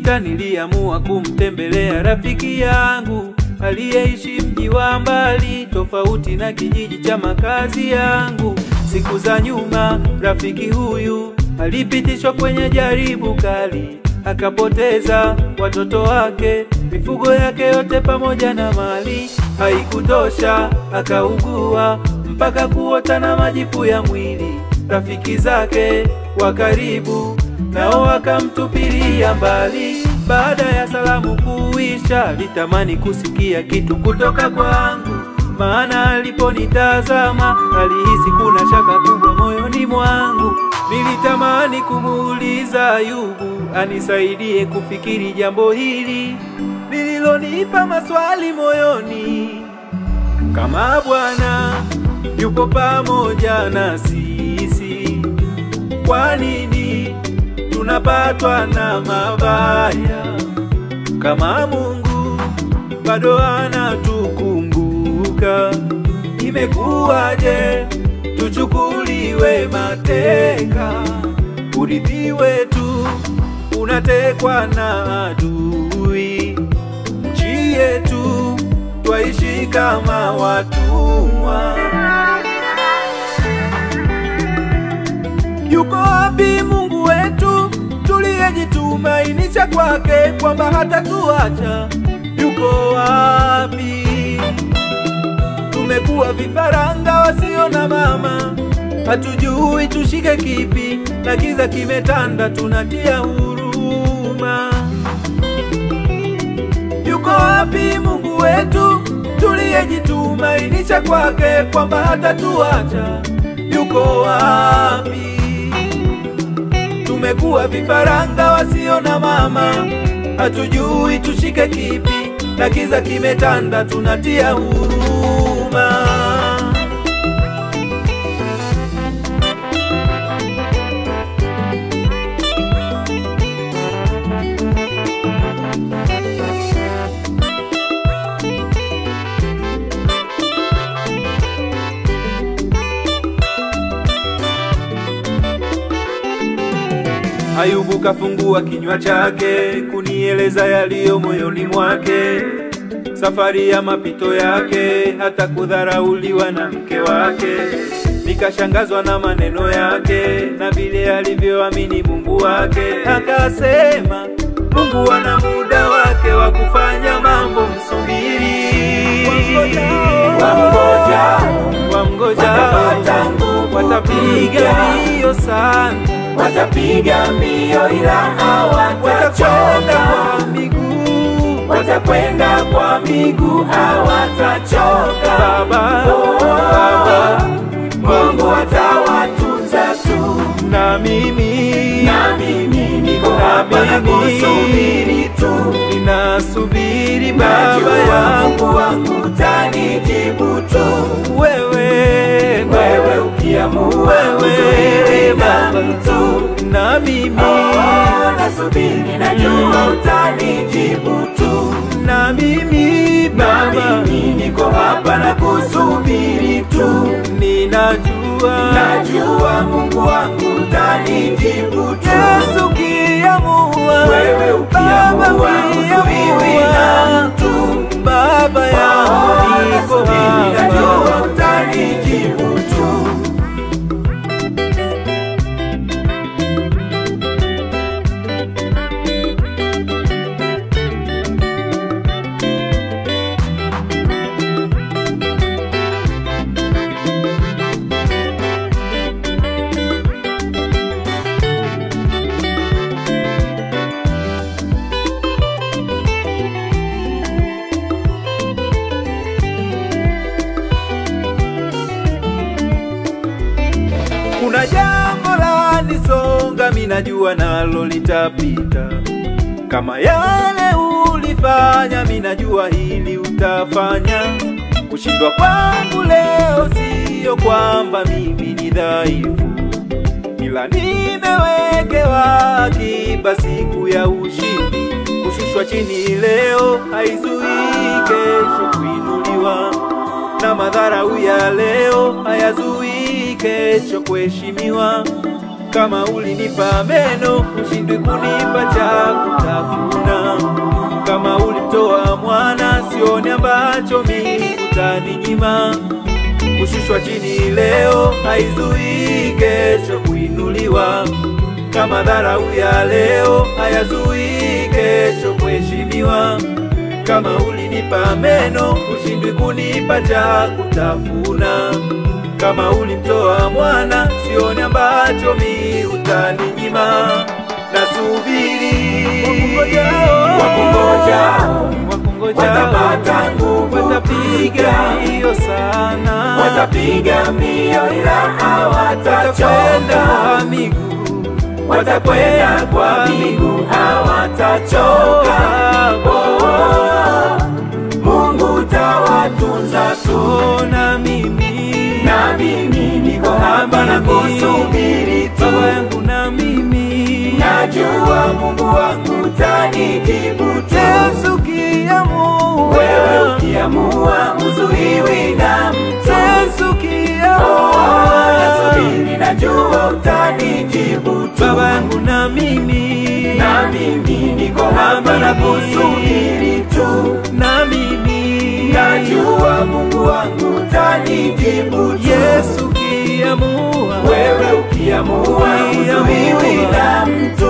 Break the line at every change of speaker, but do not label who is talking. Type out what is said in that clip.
uliopita niliamua kumtembelea rafiki yangu aliyeishi mji wa mbali tofauti na kijiji cha makazi yangu. Siku za nyuma rafiki huyu alipitishwa kwenye jaribu kali, akapoteza watoto wake, mifugo yake yote pamoja na mali. Haikutosha, akaugua mpaka kuota na majipu ya mwili. Rafiki zake wa karibu nao wakamtupilia mbali. Baada ya salamu kuisha, alitamani kusikia kitu kutoka kwangu, maana aliponitazama alihisi kuna shaka kubwa moyoni mwangu. Nilitamani kumuuliza Ayubu anisaidie kufikiri jambo hili lililonipa maswali moyoni. Kama Bwana yupo pamoja na sisi, kwa nini tunapatwa na mabaya? Kama Mungu bado anatukumbuka, imekuwaje tuchukuliwe mateka? Urithi wetu unatekwa na adui, nchi yetu twaishi kama watumwa. Yuko wapi Mungu wetu tuliyejitumainisha kwake kwamba hatatuacha? Yuko wapi? Tumekuwa vifaranga wasio na mama, hatujui tushike kipi, na giza kimetanda tunatia huruma. Yuko wapi Mungu wetu tuliyejitumainisha kwake kwamba hatatuacha? Yuko wapi? Tumekuwa vifaranga wasio na mama, hatujui tushike kipi, na giza kimetanda tunatia huruma. Ayubu kafungua kinywa chake kunieleza yaliyo moyoni mwake, safari ya mapito yake, hata kudharauliwa na mke wake. Nikashangazwa na maneno yake na vile alivyoamini Mungu wake. Akasema Mungu ana muda wake wa kufanya mambo, msubiri. Wamgoja watapiga mbio sana,
watapiga mbio ila hawatachoka, watakwenda kwa miguu hawatachoka.
Baba,
Mungu atawatunza tu.
Na mimi
niko hapa na kusubiri tu.
Ninasubiri Baba yangu,
Mungu wangu utanijibu tu.
Wewe
ukiamua kuzuia na mtu,
na mimi
nasubiri, najua utanijibu tu.
Na mimi Baba,
niko hapa na kusubiri tu. Najua Mungu wangu utanijibu tu.
Yesu ukiamua,
wewe ukiamua kuzuia na mtu,
Baba yangu niko hapa,
najua utanijibu tu.
Kuna jambo la nisonga, minajua nalo litapita. Kama yale ulifanya, minajua hili utafanya. Kushindwa kwangu leo sio kwamba mimi ni dhaifu, ila nimewekewa akiba siku ya ushindi. Kushushwa chini leo haizuii kesho kuinuliwa, na madharau ya leo hayazuii kesho kuheshimiwa. Kama ulinipa meno, ushindwe kunipa cha kutafuna. Kama ulitoa mwana, sioni ambacho mimi utaninyima. Kushushwa chini leo, haizui kesho kuinuliwa. Kama dharau ya leo, hayazui kesho kuheshimiwa. Kama ulinipa meno, ushindwe kunipa cha kutafuna. Kama ulimtoa mwana, sioni ambacho mi utaninyima. Nasubiri
wakungojao watapata nguvu,
watapiga hiyo sana,
watapiga mbio ila hawatachoka, watakwenda kwa miguu hawatachoka. Mungu tawatunza tu, na mimi niko hapa na kusubiri tu.
Baba yangu na mimi
najua Mungu wangu tanijibu tu.
Yesu ukiamua,
wewe ukiamua uzuiwi na mtu.
Yesu ukiamua,
nasubiri najua utanijibu tu.
Baba yangu na mimi
niko hapa na kusubiri tu.
na mimi
najua Mungu wangu tanijibu tu.
Yesu ukiamua,
wewe ukiamua uzuiwi na mtu.